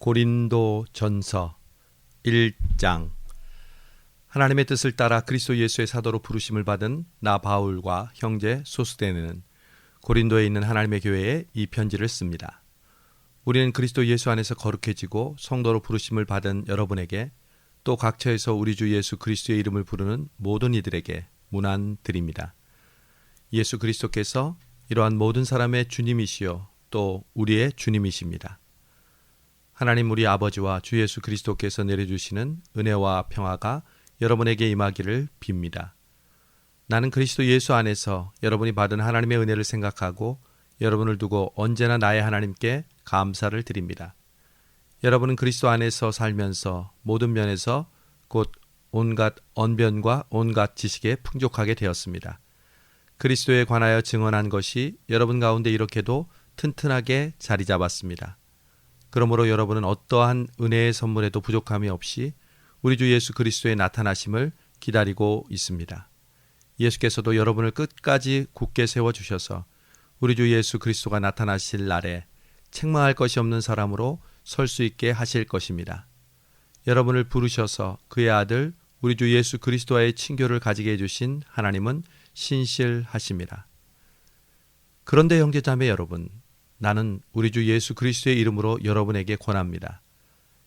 고린도 전서 1장. 하나님의 뜻을 따라 그리스도 예수의 사도로 부르심을 받은 나 바울과 형제 소스데네는 고린도에 있는 하나님의 교회에 이 편지를 씁니다. 우리는 그리스도 예수 안에서 거룩해지고 성도로 부르심을 받은 여러분에게, 또 각처에서 우리 주 예수 그리스도의 이름을 부르는 모든 이들에게 문안 드립니다. 예수 그리스도께서 이러한 모든 사람의 주님이시요 또 우리의 주님이십니다. 하나님 우리 아버지와 주 예수 그리스도께서 내려주시는 은혜와 평화가 여러분에게 임하기를 빕니다. 나는 그리스도 예수 안에서 여러분이 받은 하나님의 은혜를 생각하고 여러분을 두고 언제나 나의 하나님께 감사를 드립니다. 여러분은 그리스도 안에서 살면서 모든 면에서 곧 온갖 언변과 온갖 지식에 풍족하게 되었습니다. 그리스도에 관하여 증언한 것이 여러분 가운데 이렇게도 튼튼하게 자리 잡았습니다. 그러므로 여러분은 어떠한 은혜의 선물에도 부족함이 없이 우리 주 예수 그리스도의 나타나심을 기다리고 있습니다. 예수께서도 여러분을 끝까지 굳게 세워주셔서 우리 주 예수 그리스도가 나타나실 날에 책망할 것이 없는 사람으로 설 수 있게 하실 것입니다. 여러분을 부르셔서 그의 아들 우리 주 예수 그리스도와의 친교를 가지게 해주신 하나님은 신실하십니다. 그런데 형제자매 여러분, 나는 우리 주 예수 그리스도의 이름으로 여러분에게 권합니다.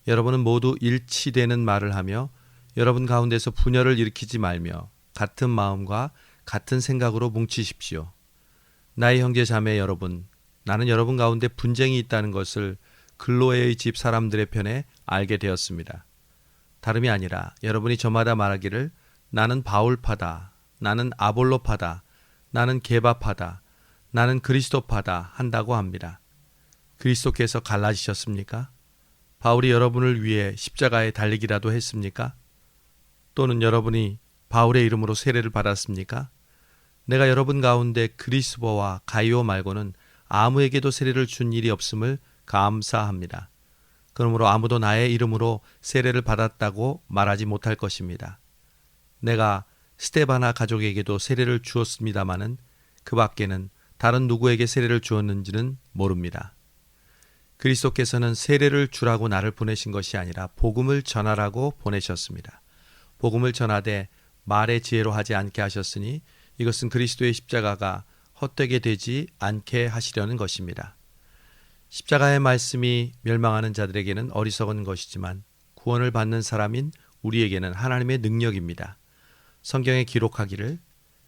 여러분은 모두 일치되는 말을 하며 여러분 가운데서 분열을 일으키지 말며 같은 마음과 같은 생각으로 뭉치십시오. 나의 형제 자매 여러분, 나는 여러분 가운데 분쟁이 있다는 것을 글로에의 집 사람들의 편에 알게 되었습니다. 다름이 아니라 여러분이 저마다 말하기를 나는 바울파다, 나는 아볼로파다, 나는 게바파다, 나는 그리스도파다 한다고 합니다. 그리스도께서 갈라지셨습니까? 바울이 여러분을 위해 십자가에 달리기라도 했습니까? 또는 여러분이 바울의 이름으로 세례를 받았습니까? 내가 여러분 가운데 그리스도와 가이오 말고는 아무에게도 세례를 준 일이 없음을 감사합니다. 그러므로 아무도 나의 이름으로 세례를 받았다고 말하지 못할 것입니다. 내가 스데바나 가족에게도 세례를 주었습니다마는 그 밖에는 다른 누구에게 세례를 주었는지는 모릅니다. 그리스도께서는 세례를 주라고 나를 보내신 것이 아니라 복음을 전하라고 보내셨습니다. 복음을 전하되 말의 지혜로 하지 않게 하셨으니 이것은 그리스도의 십자가가 헛되게 되지 않게 하시려는 것입니다. 십자가의 말씀이 멸망하는 자들에게는 어리석은 것이지만 구원을 받는 사람인 우리에게는 하나님의 능력입니다. 성경에 기록하기를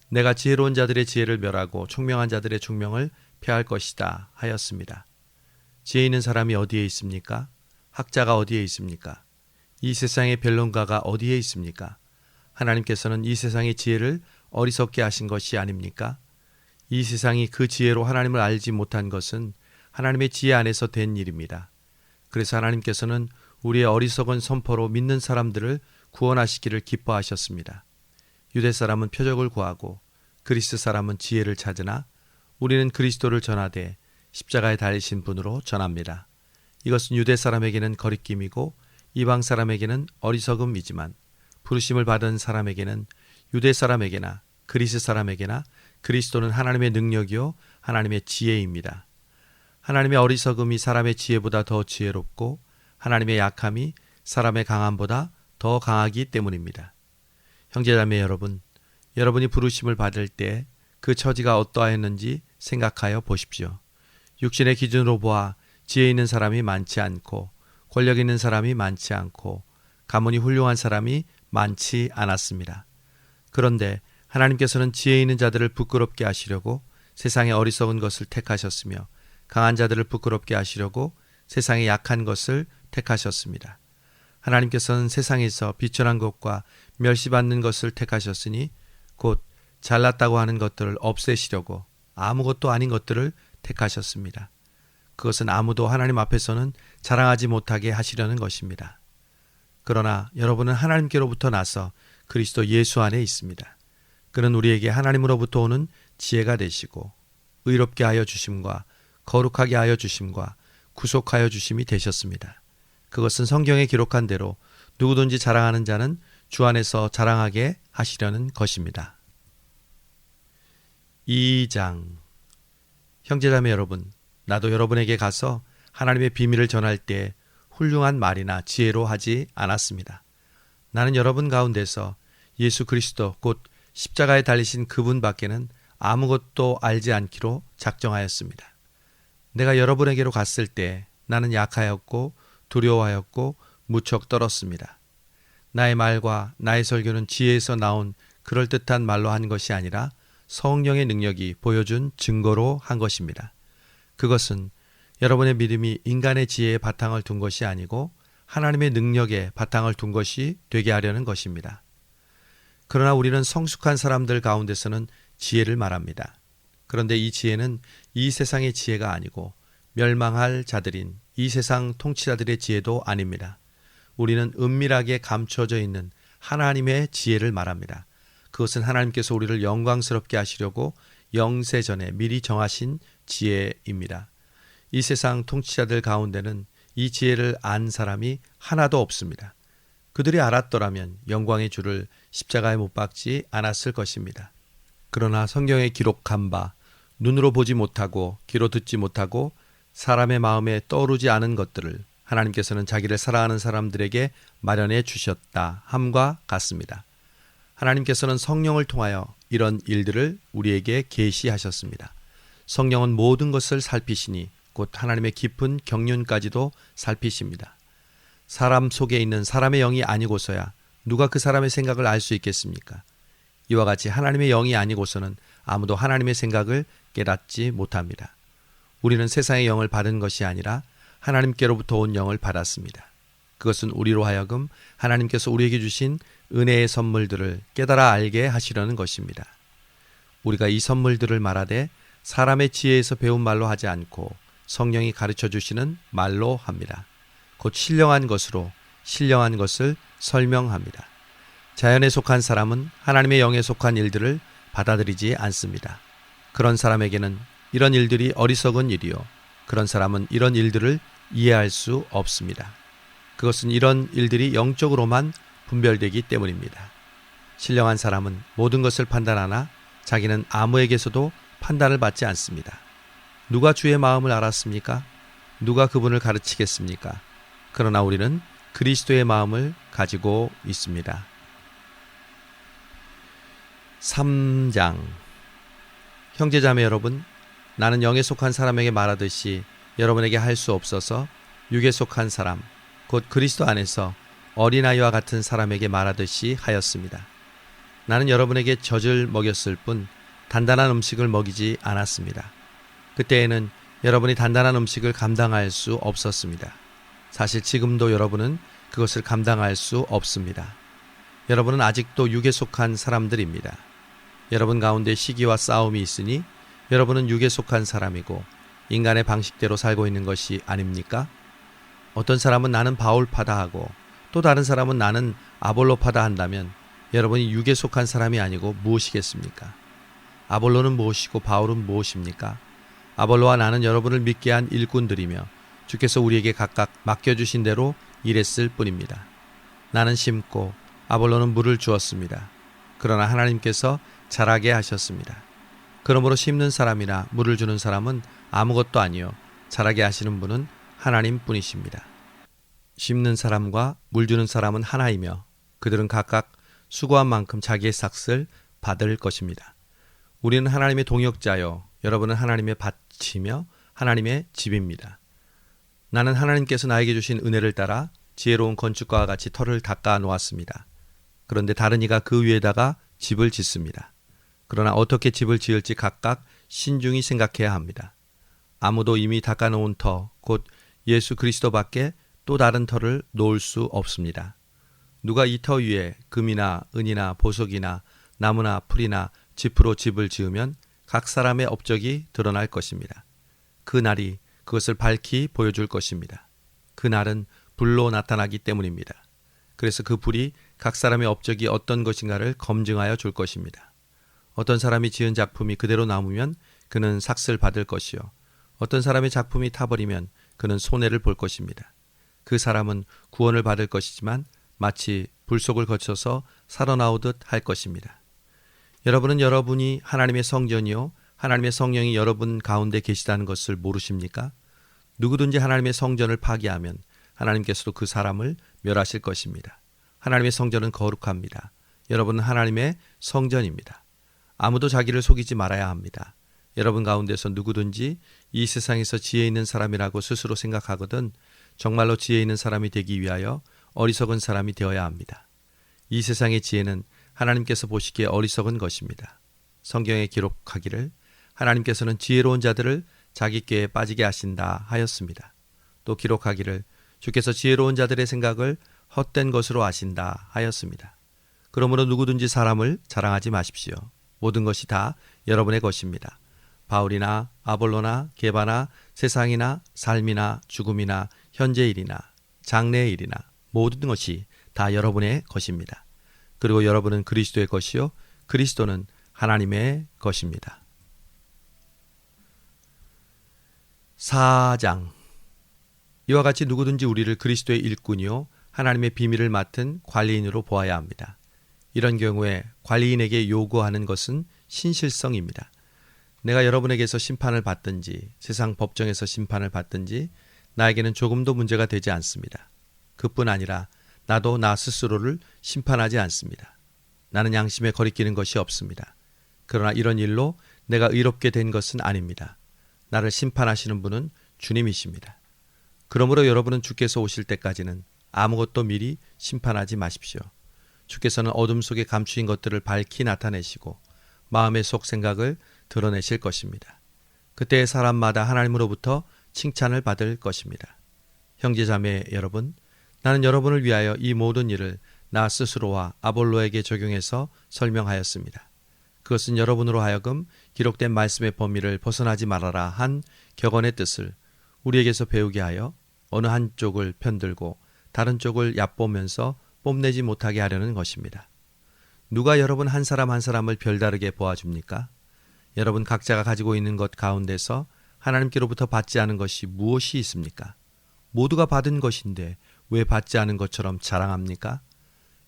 내가 지혜로운 자들의 지혜를 멸하고 총명한 자들의 총명을 폐할 것이다 하였습니다. 지혜 있는 사람이 어디에 있습니까? 학자가 어디에 있습니까? 이 세상의 변론가가 어디에 있습니까? 하나님께서는 이 세상의 지혜를 어리석게 하신 것이 아닙니까? 이 세상이 그 지혜로 하나님을 알지 못한 것은 하나님의 지혜 안에서 된 일입니다. 그래서 하나님께서는 우리의 어리석은 선포로 믿는 사람들을 구원하시기를 기뻐하셨습니다. 유대 사람은 표적을 구하고 그리스 사람은 지혜를 찾으나 우리는 그리스도를 전하되 십자가에 달리신 분으로 전합니다. 이것은 유대 사람에게는 거리낌이고 이방 사람에게는 어리석음이지만 부르심을 받은 사람에게는 유대 사람에게나 그리스 사람에게나 그리스도는 하나님의 능력이요 하나님의 지혜입니다. 하나님의 어리석음이 사람의 지혜보다 더 지혜롭고 하나님의 약함이 사람의 강함보다 더 강하기 때문입니다. 형제자매 여러분, 여러분이 부르심을 받을 때 그 처지가 어떠하였는지 생각하여 보십시오. 육신의 기준으로 보아 지혜 있는 사람이 많지 않고 권력 있는 사람이 많지 않고 가문이 훌륭한 사람이 많지 않았습니다. 그런데 하나님께서는 지혜 있는 자들을 부끄럽게 하시려고 세상의 어리석은 것을 택하셨으며 강한 자들을 부끄럽게 하시려고 세상의 약한 것을 택하셨습니다. 하나님께서는 세상에서 비천한 것과 멸시받는 것을 택하셨으니 곧 잘났다고 하는 것들을 없애시려고 아무것도 아닌 것들을 택하셨습니다. 그것은 아무도 하나님 앞에서는 자랑하지 못하게 하시려는 것입니다. 그러나 여러분은 하나님께로부터 나서 그리스도 예수 안에 있습니다. 그는 우리에게 하나님으로부터 오는 지혜가 되시고 의롭게 하여 주심과 거룩하게 하여 주심과 구속하여 주심이 되셨습니다. 그것은 성경에 기록한 대로 누구든지 자랑하는 자는 주 안에서 자랑하게 하시려는 것입니다. 2장. 형제자매 여러분, 나도 여러분에게 가서 하나님의 비밀을 전할 때 훌륭한 말이나 지혜로 하지 않았습니다. 나는 여러분 가운데서 예수 그리스도 곧 십자가에 달리신 그분 밖에는 아무것도 알지 않기로 작정하였습니다. 내가 여러분에게로 갔을 때 나는 약하였고 두려워하였고 무척 떨었습니다. 나의 말과 나의 설교는 지혜에서 나온 그럴듯한 말로 한 것이 아니라 성령의 능력이 보여준 증거로 한 것입니다. 그것은 여러분의 믿음이 인간의 지혜에 바탕을 둔 것이 아니고 하나님의 능력에 바탕을 둔 것이 되게 하려는 것입니다. 그러나 우리는 성숙한 사람들 가운데서는 지혜를 말합니다. 그런데 이 지혜는 이 세상의 지혜가 아니고 멸망할 자들인 이 세상 통치자들의 지혜도 아닙니다. 우리는 은밀하게 감춰져 있는 하나님의 지혜를 말합니다. 그것은 하나님께서 우리를 영광스럽게 하시려고 영세전에 미리 정하신 지혜입니다. 이 세상 통치자들 가운데는 이 지혜를 안 사람이 하나도 없습니다. 그들이 알았더라면 영광의 주를 십자가에 못 박지 않았을 것입니다. 그러나 성경에 기록한 바 눈으로 보지 못하고 귀로 듣지 못하고 사람의 마음에 떠오르지 않은 것들을 하나님께서는 자기를 사랑하는 사람들에게 마련해 주셨다 함과 같습니다. 하나님께서는 성령을 통하여 이런 일들을 우리에게 계시하셨습니다. 성령은 모든 것을 살피시니 곧 하나님의 깊은 경륜까지도 살피십니다. 사람 속에 있는 사람의 영이 아니고서야 누가 그 사람의 생각을 알 수 있겠습니까? 이와 같이 하나님의 영이 아니고서는 아무도 하나님의 생각을 깨닫지 못합니다. 우리는 세상의 영을 받은 것이 아니라 하나님께로부터 온 영을 받았습니다. 그것은 우리로 하여금 하나님께서 우리에게 주신 은혜의 선물들을 깨달아 알게 하시려는 것입니다. 우리가 이 선물들을 말하되 사람의 지혜에서 배운 말로 하지 않고 성령이 가르쳐 주시는 말로 합니다. 곧 신령한 것으로 신령한 것을 설명합니다. 자연에 속한 사람은 하나님의 영에 속한 일들을 받아들이지 않습니다. 그런 사람에게는 이런 일들이 어리석은 일이요. 그런 사람은 이런 일들을 이해할 수 없습니다. 그것은 이런 일들이 영적으로만 분별되기 때문입니다. 신령한 사람은 모든 것을 판단하나 자기는 아무에게서도 판단을 받지 않습니다. 누가 주의 마음을 알았습니까? 누가 그분을 가르치겠습니까? 그러나 우리는 그리스도의 마음을 가지고 있습니다. 3장. 형제자매 여러분, 나는 영에 속한 사람에게 말하듯이 여러분에게 할 수 없어서 육에 속한 사람, 곧 그리스도 안에서 어린아이와 같은 사람에게 말하듯이 하였습니다. 나는 여러분에게 젖을 먹였을 뿐 단단한 음식을 먹이지 않았습니다. 그때에는 여러분이 단단한 음식을 감당할 수 없었습니다. 사실 지금도 여러분은 그것을 감당할 수 없습니다. 여러분은 아직도 육에 속한 사람들입니다. 여러분 가운데 시기와 싸움이 있으니 여러분은 육에 속한 사람이고 인간의 방식대로 살고 있는 것이 아닙니까? 어떤 사람은 나는 바울파다 하고 또 다른 사람은 나는 아볼로파다 한다면 여러분이 육에 속한 사람이 아니고 무엇이겠습니까? 아볼로는 무엇이고 바울은 무엇입니까? 아볼로와 나는 여러분을 믿게 한 일꾼들이며 주께서 우리에게 각각 맡겨주신 대로 일했을 뿐입니다. 나는 심고 아볼로는 물을 주었습니다. 그러나 하나님께서 자라게 하셨습니다. 그러므로 심는 사람이나 물을 주는 사람은 아무것도 아니요 자라게 하시는 분은 하나님 뿐이십니다. 심는 사람과 물 주는 사람은 하나이며 그들은 각각 수고한 만큼 자기의 삭을 받을 것입니다. 우리는 하나님의 동역자요 여러분은 하나님의 밭이며 하나님의 집입니다. 나는 하나님께서 나에게 주신 은혜를 따라 지혜로운 건축가와 같이 터를 닦아 놓았습니다. 그런데 다른 이가 그 위에다가 집을 짓습니다. 그러나 어떻게 집을 지을지 각각 신중히 생각해야 합니다. 아무도 이미 닦아놓은 터, 곧 예수 그리스도밖에 또 다른 터를 놓을 수 없습니다. 누가 이 터 위에 금이나 은이나 보석이나 나무나 풀이나 짚으로 집을 지으면 각 사람의 업적이 드러날 것입니다. 그 날이 그것을 밝히 보여줄 것입니다. 그 날은 불로 나타나기 때문입니다. 그래서 그 불이 각 사람의 업적이 어떤 것인가를 검증하여 줄 것입니다. 어떤 사람이 지은 작품이 그대로 남으면 그는 삭을 받을 것이요. 어떤 사람의 작품이 타버리면 그는 손해를 볼 것입니다. 그 사람은 구원을 받을 것이지만 마치 불속을 거쳐서 살아나오듯 할 것입니다. 여러분은 여러분이 하나님의 성전이요 하나님의 성령이 여러분 가운데 계시다는 것을 모르십니까? 누구든지 하나님의 성전을 파괴하면 하나님께서도 그 사람을 멸하실 것입니다. 하나님의 성전은 거룩합니다. 여러분은 하나님의 성전입니다. 아무도 자기를 속이지 말아야 합니다. 여러분 가운데서 누구든지 이 세상에서 지혜 있는 사람이라고 스스로 생각하거든 정말로 지혜 있는 사람이 되기 위하여 어리석은 사람이 되어야 합니다. 이 세상의 지혜는 하나님께서 보시기에 어리석은 것입니다. 성경에 기록하기를 하나님께서는 지혜로운 자들을 자기 꾀에 빠지게 하신다 하였습니다. 또 기록하기를 주께서 지혜로운 자들의 생각을 헛된 것으로 아신다 하였습니다. 그러므로 누구든지 사람을 자랑하지 마십시오. 모든 것이 다 여러분의 것입니다. 바울이나 아볼로나 게바나 세상이나 삶이나 죽음이나 현재 일이나 장래의 일이나 모든 것이 다 여러분의 것입니다. 그리고 여러분은 그리스도의 것이요 그리스도는 하나님의 것입니다. 4장 이와 같이 누구든지 우리를 그리스도의 일꾼이요 하나님의 비밀을 맡은 관리인으로 보아야 합니다. 이런 경우에 관리인에게 요구하는 것은 신실성입니다. 내가 여러분에게서 심판을 받든지 세상 법정에서 심판을 받든지 나에게는 조금도 문제가 되지 않습니다. 그뿐 아니라 나도 나 스스로를 심판하지 않습니다. 나는 양심에 거리끼는 것이 없습니다. 그러나 이런 일로 내가 의롭게 된 것은 아닙니다. 나를 심판하시는 분은 주님이십니다. 그러므로 여러분은 주께서 오실 때까지는 아무것도 미리 심판하지 마십시오. 주께서는 어둠 속에 감추인 것들을 밝히 나타내시고 마음의 속 생각을 드러내실 것입니다. 그때 사람마다 하나님으로부터 칭찬을 받을 것입니다. 형제자매 여러분, 나는 여러분을 위하여 이 모든 일을 나 스스로와 아볼로에게 적용해서 설명하였습니다. 그것은 여러분으로 하여금 기록된 말씀의 범위를 벗어나지 말아라 한 격언의 뜻을 우리에게서 배우게 하여 어느 한쪽을 편들고 다른 쪽을 얕보면서 뽐내지 못하게 하려는 것입니다. 누가 여러분 한 사람 한 사람을 별다르게 보아줍니까? 여러분 각자가 가지고 있는 것 가운데서 하나님께로부터 받지 않은 것이 무엇이 있습니까? 모두가 받은 것인데 왜 받지 않은 것처럼 자랑합니까?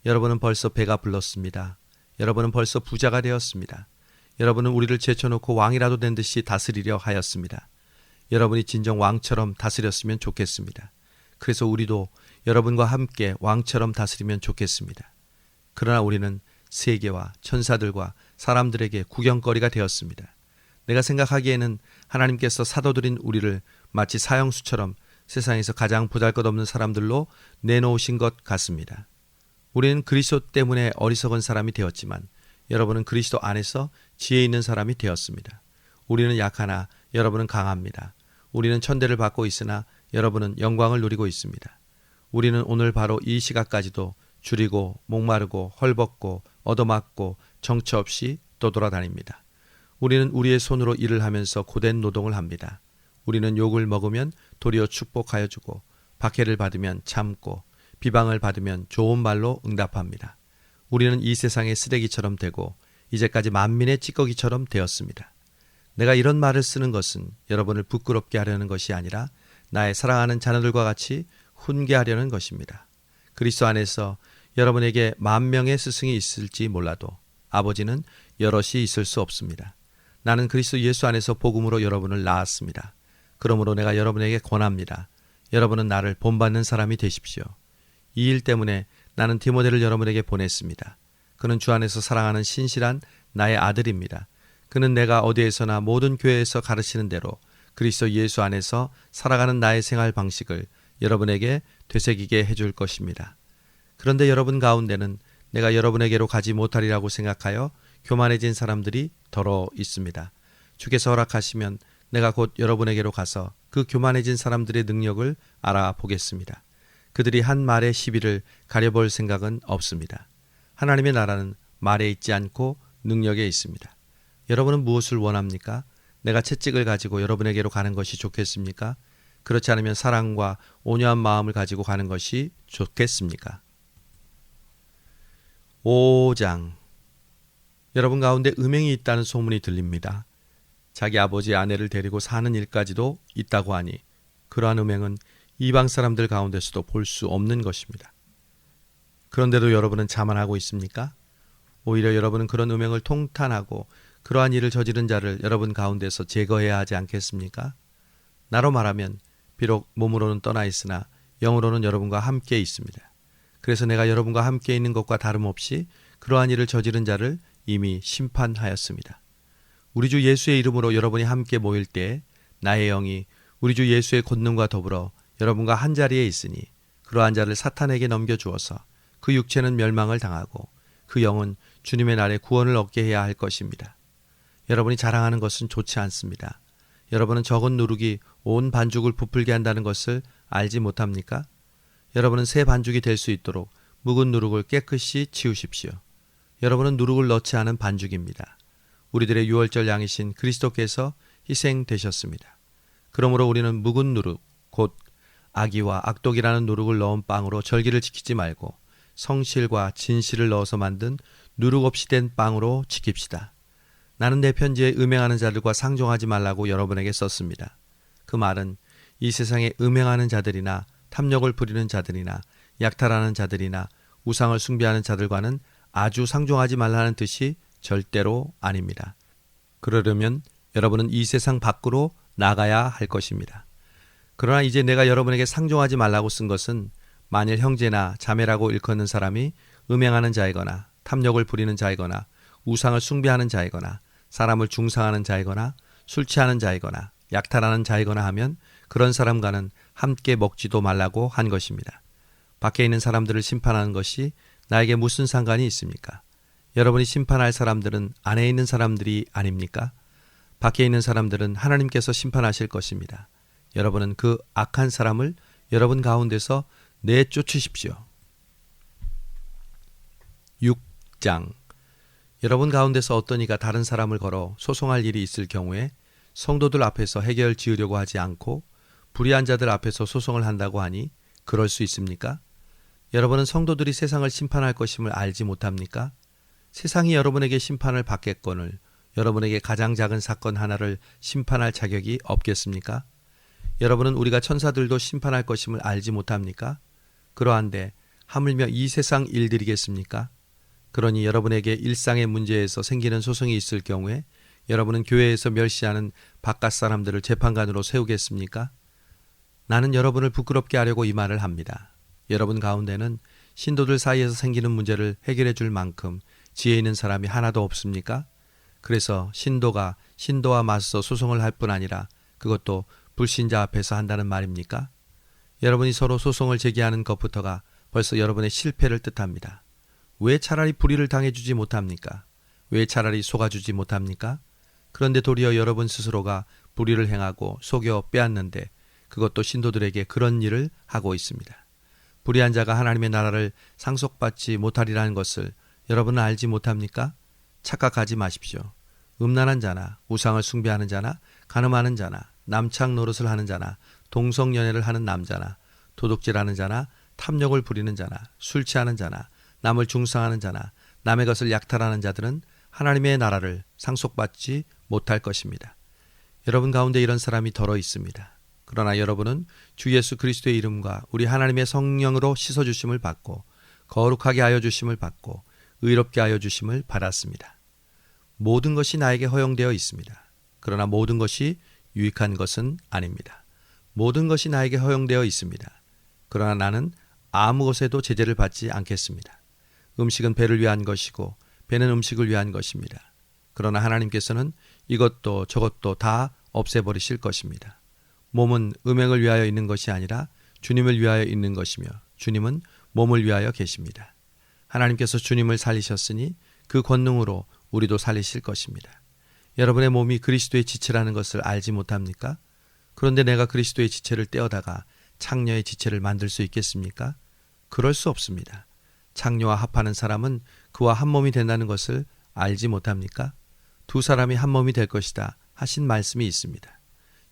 여러분은 벌써 배가 불렀습니다. 여러분은 벌써 부자가 되었습니다. 여러분은 우리를 제쳐놓고 왕이라도 된 듯이 다스리려 하였습니다. 여러분이 진정 왕처럼 다스렸으면 좋겠습니다. 그래서 우리도 여러분과 함께 왕처럼 다스리면 좋겠습니다. 그러나 우리는 세계와 천사들과 사람들에게 구경거리가 되었습니다. 내가 생각하기에는 하나님께서 사도들인 우리를 마치 사형수처럼 세상에서 가장 보잘것없는 사람들로 내놓으신 것 같습니다. 우리는 그리스도 때문에 어리석은 사람이 되었지만 여러분은 그리스도 안에서 지혜 있는 사람이 되었습니다. 우리는 약하나 여러분은 강합니다. 우리는 천대를 받고 있으나 여러분은 영광을 누리고 있습니다. 우리는 오늘 바로 이 시각까지도 줄이고 목마르고 헐벗고 얻어맞고 정처 없이 떠돌아다닙니다. 우리는 우리의 손으로 일을 하면서 고된 노동을 합니다. 우리는 욕을 먹으면 도리어 축복하여 주고 박해를 받으면 참고 비방을 받으면 좋은 말로 응답합니다. 우리는 이 세상의 쓰레기처럼 되고 이제까지 만민의 찌꺼기처럼 되었습니다. 내가 이런 말을 쓰는 것은 여러분을 부끄럽게 하려는 것이 아니라 나의 사랑하는 자녀들과 같이 훈계하려는 것입니다. 그리스도 안에서 여러분에게 10,000명의 스승이 있을지 몰라도 아버지는 여럿이 있을 수 없습니다. 나는 그리스도 예수 안에서 복음으로 여러분을 낳았습니다. 그러므로 내가 여러분에게 권합니다. 여러분은 나를 본받는 사람이 되십시오. 이 일 때문에 나는 디모데를 여러분에게 보냈습니다. 그는 주 안에서 사랑하는 신실한 나의 아들입니다. 그는 내가 어디에서나 모든 교회에서 가르치는 대로 그리스도 예수 안에서 살아가는 나의 생활 방식을 여러분에게 되새기게 해줄 것입니다. 그런데 여러분 가운데는 내가 여러분에게로 가지 못하리라고 생각하여 교만해진 사람들이 더러 있습니다. 주께서 허락하시면 내가 곧 여러분에게로 가서 그 교만해진 사람들의 능력을 알아보겠습니다. 그들이 한 말의 시비를 가려볼 생각은 없습니다. 하나님의 나라는 말에 있지 않고 능력에 있습니다. 여러분은 무엇을 원합니까? 내가 채찍을 가지고 여러분에게로 가는 것이 좋겠습니까? 그렇지 않으면 사랑과 온유한 마음을 가지고 가는 것이 좋겠습니까? 5장 여러분 가운데 음행이 있다는 소문이 들립니다. 자기 아버지의 아내를 데리고 사는 일까지도 있다고 하니 그러한 음행은 이방 사람들 가운데서도 볼 수 없는 것입니다. 그런데도 여러분은 자만하고 있습니까? 오히려 여러분은 그런 음행을 통탄하고 그러한 일을 저지른 자를 여러분 가운데서 제거해야 하지 않겠습니까? 나로 말하면 비록 몸으로는 떠나 있으나 영으로는 여러분과 함께 있습니다. 그래서 내가 여러분과 함께 있는 것과 다름없이 그러한 일을 저지른 자를 이미 심판하였습니다. 우리 주 예수의 이름으로 여러분이 함께 모일 때 나의 영이 우리 주 예수의 권능과 더불어 여러분과 한 자리에 있으니 그러한 자를 사탄에게 넘겨주어서 그 육체는 멸망을 당하고 그 영은 주님의 날에 구원을 얻게 해야 할 것입니다. 여러분이 자랑하는 것은 좋지 않습니다. 여러분은 적은 누룩이 온 반죽을 부풀게 한다는 것을 알지 못합니까? 여러분은 새 반죽이 될 수 있도록 묵은 누룩을 깨끗이 치우십시오. 여러분은 누룩을 넣지 않은 반죽입니다. 우리들의 유월절 양이신 그리스도께서 희생되셨습니다. 그러므로 우리는 묵은 누룩, 곧 악의와 악독이라는 누룩을 넣은 빵으로 절기를 지키지 말고 성실과 진실을 넣어서 만든 누룩 없이 된 빵으로 지킵시다. 나는 내 편지에 음행하는 자들과 상종하지 말라고 여러분에게 썼습니다. 그 말은 이 세상에 음행하는 자들이나 탐욕을 부리는 자들이나 약탈하는 자들이나 우상을 숭배하는 자들과는 아주 상종하지 말라는 뜻이 절대로 아닙니다. 그러려면 여러분은 이 세상 밖으로 나가야 할 것입니다. 그러나 이제 내가 여러분에게 상종하지 말라고 쓴 것은 만일 형제나 자매라고 일컫는 사람이 음행하는 자이거나 탐욕을 부리는 자이거나 우상을 숭배하는 자이거나 사람을 중상하는 자이거나 술 취하는 자이거나 약탈하는 자이거나 하면 그런 사람과는 함께 먹지도 말라고 한 것입니다. 밖에 있는 사람들을 심판하는 것이 나에게 무슨 상관이 있습니까? 여러분이 심판할 사람들은 안에 있는 사람들이 아닙니까? 밖에 있는 사람들은 하나님께서 심판하실 것입니다. 여러분은 그 악한 사람을 여러분 가운데서 내쫓으십시오. 6장. 여러분 가운데서 어떤 이가 다른 사람을 걸어 소송할 일이 있을 경우에 성도들 앞에서 해결 지으려고 하지 않고 불의한 자들 앞에서 소송을 한다고 하니 그럴 수 있습니까? 여러분은 성도들이 세상을 심판할 것임을 알지 못합니까? 세상이 여러분에게 심판을 받겠거늘 여러분에게 가장 작은 사건 하나를 심판할 자격이 없겠습니까? 여러분은 우리가 천사들도 심판할 것임을 알지 못합니까? 그러한데 하물며 이 세상 일들이겠습니까? 그러니 여러분에게 일상의 문제에서 생기는 소송이 있을 경우에 여러분은 교회에서 멸시하는 바깥 사람들을 재판관으로 세우겠습니까? 나는 여러분을 부끄럽게 하려고 이 말을 합니다. 여러분 가운데는 신도들 사이에서 생기는 문제를 해결해 줄 만큼 지혜 있는 사람이 하나도 없습니까? 그래서 신도가 신도와 맞서 소송을 할 뿐 아니라 그것도 불신자 앞에서 한다는 말입니까? 여러분이 서로 소송을 제기하는 것부터가 벌써 여러분의 실패를 뜻합니다. 왜 차라리 불의를 당해주지 못합니까? 왜 차라리 속아주지 못합니까? 그런데 도리어 여러분 스스로가 불의를 행하고 속여 빼앗는데 그것도 신도들에게 그런 일을 하고 있습니다. 불의한 자가 하나님의 나라를 상속받지 못하리라는 것을 여러분은 알지 못합니까? 착각하지 마십시오. 음란한 자나 우상을 숭배하는 자나 간음하는 자나 남창 노릇을 하는 자나 동성연애를 하는 남자나 도둑질하는 자나 탐욕을 부리는 자나 술 취하는 자나 남을 중상하는 자나 남의 것을 약탈하는 자들은 하나님의 나라를 상속받지 못할 것입니다. 여러분 가운데 이런 사람이 덜어 있습니다. 그러나 여러분은 주 예수 그리스도의 이름과 우리 하나님의 성령으로 씻어주심을 받고 거룩하게 하여 주심을 받고 의롭게 하여 주심을 받았습니다. 모든 것이 나에게 허용되어 있습니다. 그러나 모든 것이 유익한 것은 아닙니다. 모든 것이 나에게 허용되어 있습니다. 그러나 나는 아무 것에도 제재를 받지 않겠습니다. 음식은 배를 위한 것이고 배는 음식을 위한 것입니다. 그러나 하나님께서는 이것도 저것도 다 없애버리실 것입니다. 몸은 음행을 위하여 있는 것이 아니라 주님을 위하여 있는 것이며 주님은 몸을 위하여 계십니다. 하나님께서 주님을 살리셨으니 그 권능으로 우리도 살리실 것입니다. 여러분의 몸이 그리스도의 지체라는 것을 알지 못합니까? 그런데 내가 그리스도의 지체를 떼어다가 창녀의 지체를 만들 수 있겠습니까? 그럴 수 없습니다. 창녀와 합하는 사람은 그와 한 몸이 된다는 것을 알지 못합니까? 두 사람이 한 몸이 될 것이다 하신 말씀이 있습니다.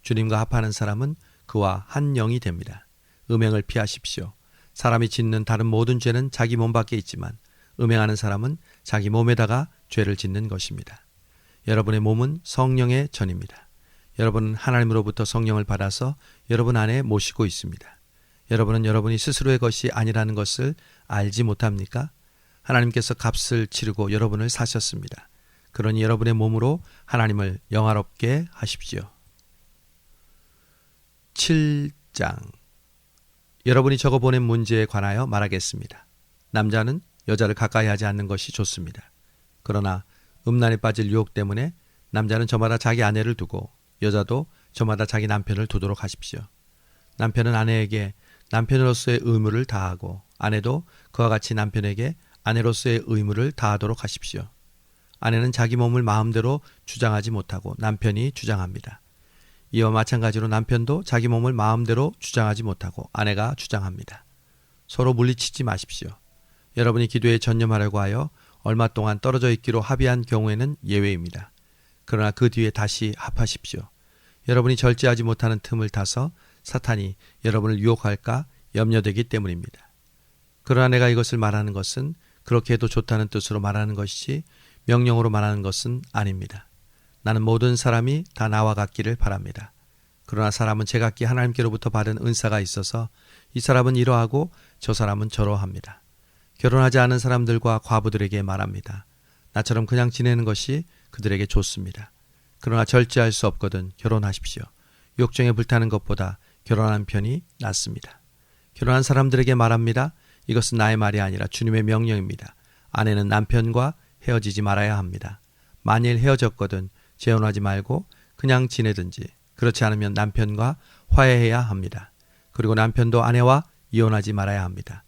주님과 합하는 사람은 그와 한 영이 됩니다. 음행을 피하십시오. 사람이 짓는 다른 모든 죄는 자기 몸 밖에 있지만 음행하는 사람은 자기 몸에다가 죄를 짓는 것입니다. 여러분의 몸은 성령의 전입니다. 여러분은 하나님으로부터 성령을 받아서 여러분 안에 모시고 있습니다. 여러분은 여러분이 스스로의 것이 아니라는 것을 알지 못합니까? 하나님께서 값을 치르고 여러분을 사셨습니다. 그러니 여러분의 몸으로 하나님을 영화롭게 하십시오. 7장. 여러분이 적어보낸 문제에 관하여 말하겠습니다. 남자는 여자를 가까이 하지 않는 것이 좋습니다. 그러나 음란에 빠질 유혹 때문에 남자는 저마다 자기 아내를 두고 여자도 저마다 자기 남편을 두도록 하십시오. 남편은 아내에게 남편으로서의 의무를 다하고 아내도 그와 같이 남편에게 아내로서의 의무를 다하도록 하십시오. 아내는 자기 몸을 마음대로 주장하지 못하고 남편이 주장합니다. 이와 마찬가지로 남편도 자기 몸을 마음대로 주장하지 못하고 아내가 주장합니다. 서로 물리치지 마십시오. 여러분이 기도에 전념하려고 하여 얼마 동안 떨어져 있기로 합의한 경우에는 예외입니다. 그러나 그 뒤에 다시 합하십시오. 여러분이 절제하지 못하는 틈을 타서 사탄이 여러분을 유혹할까 염려되기 때문입니다. 그러나 내가 이것을 말하는 것은 그렇게 해도 좋다는 뜻으로 말하는 것이지 명령으로 말하는 것은 아닙니다. 나는 모든 사람이 다 나와 같기를 바랍니다. 그러나 사람은 제각기 하나님께로부터 받은 은사가 있어서 이 사람은 이러하고 저 사람은 저러합니다. 결혼하지 않은 사람들과 과부들에게 말합니다. 나처럼 그냥 지내는 것이 그들에게 좋습니다. 그러나 절제할 수 없거든 결혼하십시오. 욕정에 불타는 것보다 결혼하는 편이 낫습니다. 결혼한 사람들에게 말합니다. 이것은 나의 말이 아니라 주님의 명령입니다. 아내는 남편과 헤어지지 말아야 합니다. 만일 헤어졌거든 재혼하지 말고 그냥 지내든지 그렇지 않으면 남편과 화해해야 합니다. 그리고 남편도 아내와 이혼하지 말아야 합니다.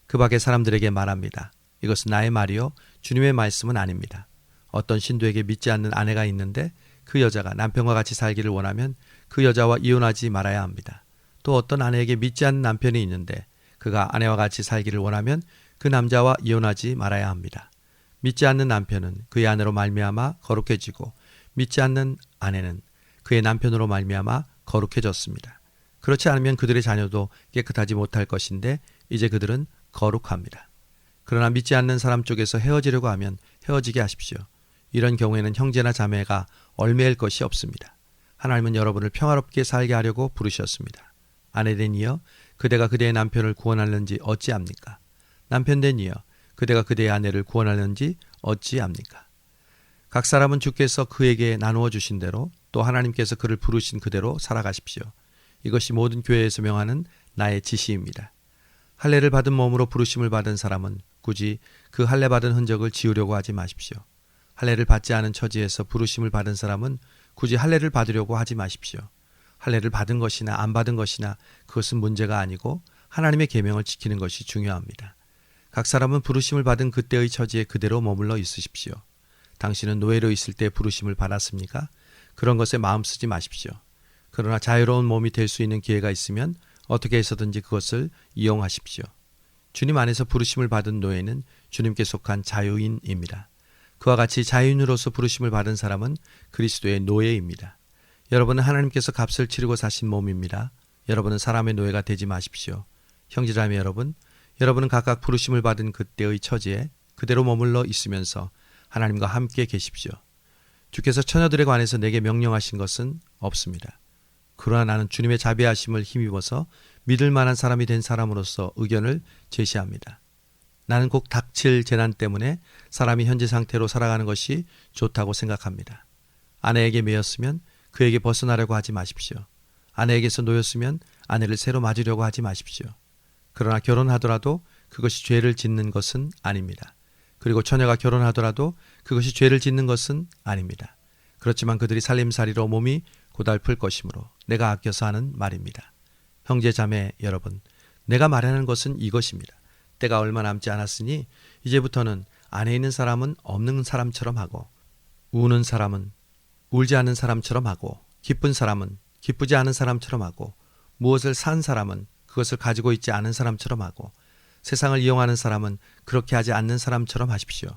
그 밖의 사람들에게 말합니다. 이것은 나의 말이요 주님의 말씀은 아닙니다. 어떤 신도에게 믿지 않는 아내가 있는데 그 여자가 남편과 같이 살기를 원하면 그 여자와 이혼하지 말아야 합니다. 또 어떤 아내에게 믿지 않는 남편이 있는데 그가 아내와 같이 살기를 원하면 그 남자와 이혼하지 말아야 합니다. 믿지 않는 남편은 그의 아내로 말미암아 거룩해지고 믿지 않는 아내는 그의 남편으로 말미암아 거룩해졌습니다. 그렇지 않으면 그들의 자녀도 깨끗하지 못할 것인데 이제 그들은 거룩합니다. 그러나 믿지 않는 사람 쪽에서 헤어지려고 하면 헤어지게 하십시오. 이런 경우에는 형제나 자매가 얽매일 것이 없습니다. 하나님은 여러분을 평화롭게 살게 하려고 부르셨습니다. 아내된 이여 그대가 그대의 남편을 구원하는지 어찌합니까? 남편된 이여 그대가 그대의 아내를 구원하는지 어찌합니까? 각 사람은 주께서 그에게 나누어 주신 대로 또 하나님께서 그를 부르신 그대로 살아가십시오. 이것이 모든 교회에서 명하는 나의 지시입니다. 할례를 받은 몸으로 부르심을 받은 사람은 굳이 그 할례 받은 흔적을 지우려고 하지 마십시오. 할례를 받지 않은 처지에서 부르심을 받은 사람은 굳이 할례를 받으려고 하지 마십시오. 할례를 받은 것이나 안 받은 것이나 그것은 문제가 아니고 하나님의 계명을 지키는 것이 중요합니다. 각 사람은 부르심을 받은 그때의 처지에 그대로 머물러 있으십시오. 당신은 노예로 있을 때 부르심을 받았습니까? 그런 것에 마음 쓰지 마십시오. 그러나 자유로운 몸이 될 수 있는 기회가 있으면 어떻게 해서든지 그것을 이용하십시오. 주님 안에서 부르심을 받은 노예는 주님께 속한 자유인입니다. 그와 같이 자유인으로서 부르심을 받은 사람은 그리스도의 노예입니다. 여러분은 하나님께서 값을 치르고 사신 몸입니다. 여러분은 사람의 노예가 되지 마십시오. 형제자매 여러분, 여러분은 각각 부르심을 받은 그때의 처지에 그대로 머물러 있으면서 하나님과 함께 계십시오. 주께서 처녀들에 관해서 내게 명령하신 것은 없습니다. 그러나 나는 주님의 자비하심을 힘입어서 믿을 만한 사람이 된 사람으로서 의견을 제시합니다. 나는 꼭 닥칠 재난 때문에 사람이 현재 상태로 살아가는 것이 좋다고 생각합니다. 아내에게 매였으면 그에게 벗어나려고 하지 마십시오. 아내에게서 놓였으면 아내를 새로 맞으려고 하지 마십시오. 그러나 결혼하더라도 그것이 죄를 짓는 것은 아닙니다. 그리고 처녀가 결혼하더라도 그것이 죄를 짓는 것은 아닙니다. 그렇지만 그들이 살림살이로 몸이 고달플 것이므로 내가 아껴서 하는 말입니다. 형제 자매 여러분, 내가 말하는 것은 이것입니다. 때가 얼마 남지 않았으니 이제부터는 안에 있는 사람은 없는 사람처럼 하고 우는 사람은 울지 않는 사람처럼 하고 기쁜 사람은 기쁘지 않은 사람처럼 하고 무엇을 산 사람은 그것을 가지고 있지 않은 사람처럼 하고 세상을 이용하는 사람은 그렇게 하지 않는 사람처럼 하십시오.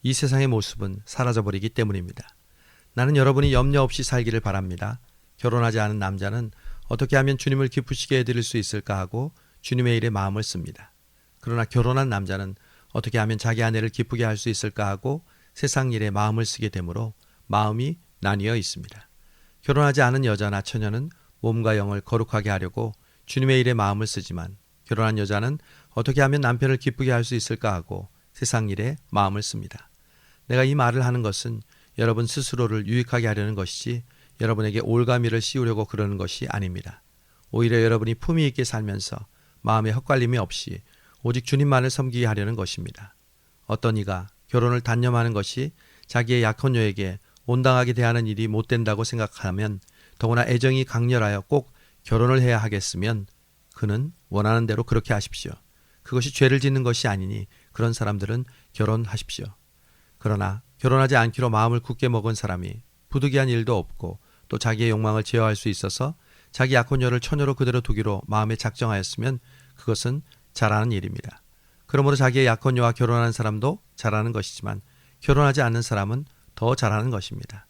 이 세상의 모습은 사라져버리기 때문입니다. 나는 여러분이 염려 없이 살기를 바랍니다. 결혼하지 않은 남자는 어떻게 하면 주님을 기쁘시게 해드릴 수 있을까 하고 주님의 일에 마음을 씁니다. 그러나 결혼한 남자는 어떻게 하면 자기 아내를 기쁘게 할 수 있을까 하고 세상 일에 마음을 쓰게 되므로 마음이 나뉘어 있습니다. 결혼하지 않은 여자나 처녀는 몸과 영을 거룩하게 하려고 주님의 일에 마음을 쓰지만 결혼한 여자는 어떻게 하면 남편을 기쁘게 할 수 있을까 하고 세상 일에 마음을 씁니다. 내가 이 말을 하는 것은 여러분 스스로를 유익하게 하려는 것이지 여러분에게 올가미를 씌우려고 그러는 것이 아닙니다. 오히려 여러분이 품위 있게 살면서 마음에 헛갈림이 없이 오직 주님만을 섬기게 하려는 것입니다. 어떤 이가 결혼을 단념하는 것이 자기의 약혼녀에게 온당하게 대하는 일이 못 된다고 생각하면, 더구나 애정이 강렬하여 꼭 결혼을 해야 하겠으면 그는 원하는 대로 그렇게 하십시오. 그것이 죄를 짓는 것이 아니니 그런 사람들은 결혼하십시오. 그러나 결혼하지 않기로 마음을 굳게 먹은 사람이 부득이한 일도 없고 또 자기의 욕망을 제어할 수 있어서 자기 약혼녀를 처녀로 그대로 두기로 마음에 작정하였으면 그것은 잘하는 일입니다. 그러므로 자기의 약혼녀와 결혼하는 사람도 잘하는 것이지만 결혼하지 않는 사람은 더 잘하는 것입니다.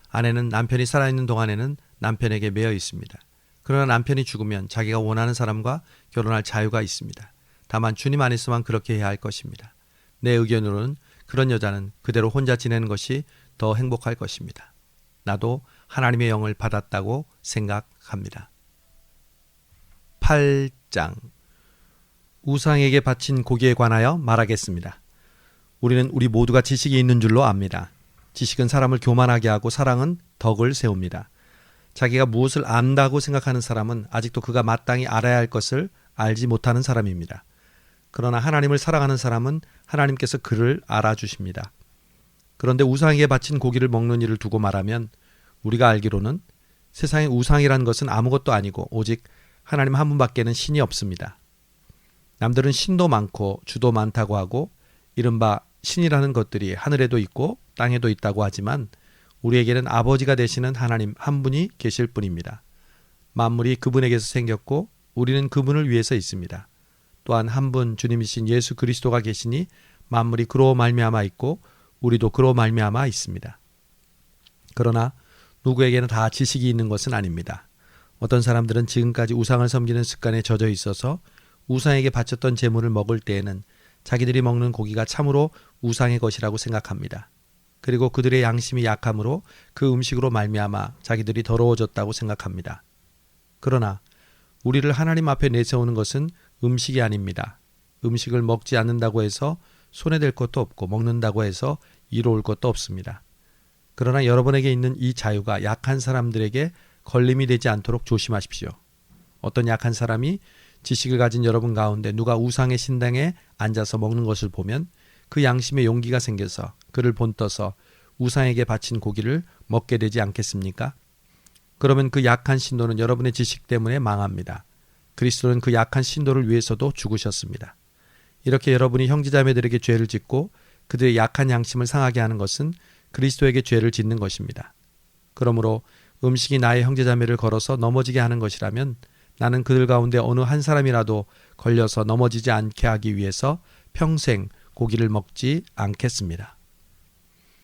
아내는 남편이 살아있는 동안에는 남편에게 매여 있습니다. 그러나 남편이 죽으면 자기가 원하는 사람과 결혼할 자유가 있습니다. 다만 주님 안에서만 그렇게 해야 할 것입니다. 내 의견으로는 그런 여자는 그대로 혼자 지내는 것이 더 행복할 것입니다. 나도 하나님의 영을 받았다고 생각합니다. 8장 우상에게 바친 고기에 관하여 말하겠습니다. 우리는 우리 모두가 지식이 있는 줄로 압니다. 지식은 사람을 교만하게 하고 사랑은 덕을 세웁니다. 자기가 무엇을 안다고 생각하는 사람은 아직도 그가 마땅히 알아야 할 것을 알지 못하는 사람입니다. 그러나 하나님을 사랑하는 사람은 하나님께서 그를 알아주십니다. 그런데 우상에게 바친 고기를 먹는 일을 두고 말하면 우리가 알기로는 세상에 우상이라는 것은 아무것도 아니고 오직 하나님 한 분밖에는 신이 없습니다. 남들은 신도 많고 주도 많다고 하고 이른바 신이라는 것들이 하늘에도 있고 땅에도 있다고 하지만 우리에게는 아버지가 되시는 하나님 한 분이 계실 뿐입니다. 만물이 그분에게서 생겼고 우리는 그분을 위해서 있습니다. 또한 한 분 주님이신 예수 그리스도가 계시니 만물이 그로 말미암아 있고 우리도 그로 말미암아 있습니다. 그러나 누구에게는 다 지식이 있는 것은 아닙니다. 어떤 사람들은 지금까지 우상을 섬기는 습관에 젖어 있어서 우상에게 바쳤던 제물을 먹을 때에는 자기들이 먹는 고기가 참으로 우상의 것이라고 생각합니다. 그리고 그들의 양심이 약함으로 그 음식으로 말미암아 자기들이 더러워졌다고 생각합니다. 그러나 우리를 하나님 앞에 내세우는 것은 음식이 아닙니다. 음식을 먹지 않는다고 해서 손해될 것도 없고 먹는다고 해서 이로울 것도 없습니다. 그러나 여러분에게 있는 이 자유가 약한 사람들에게 걸림이 되지 않도록 조심하십시오. 어떤 약한 사람이 지식을 가진 여러분 가운데 누가 우상의 신당에 앉아서 먹는 것을 보면 그 양심에 용기가 생겨서 그를 본떠서 우상에게 바친 고기를 먹게 되지 않겠습니까? 그러면 그 약한 신도는 여러분의 지식 때문에 망합니다. 그리스도는 그 약한 신도를 위해서도 죽으셨습니다. 이렇게 여러분이 형제자매들에게 죄를 짓고 그들의 약한 양심을 상하게 하는 것은 그리스도에게 죄를 짓는 것입니다. 그러므로 음식이 나의 형제자매를 걸어서 넘어지게 하는 것이라면 나는 그들 가운데 어느 한 사람이라도 걸려서 넘어지지 않게 하기 위해서 평생 고기를 먹지 않겠습니다.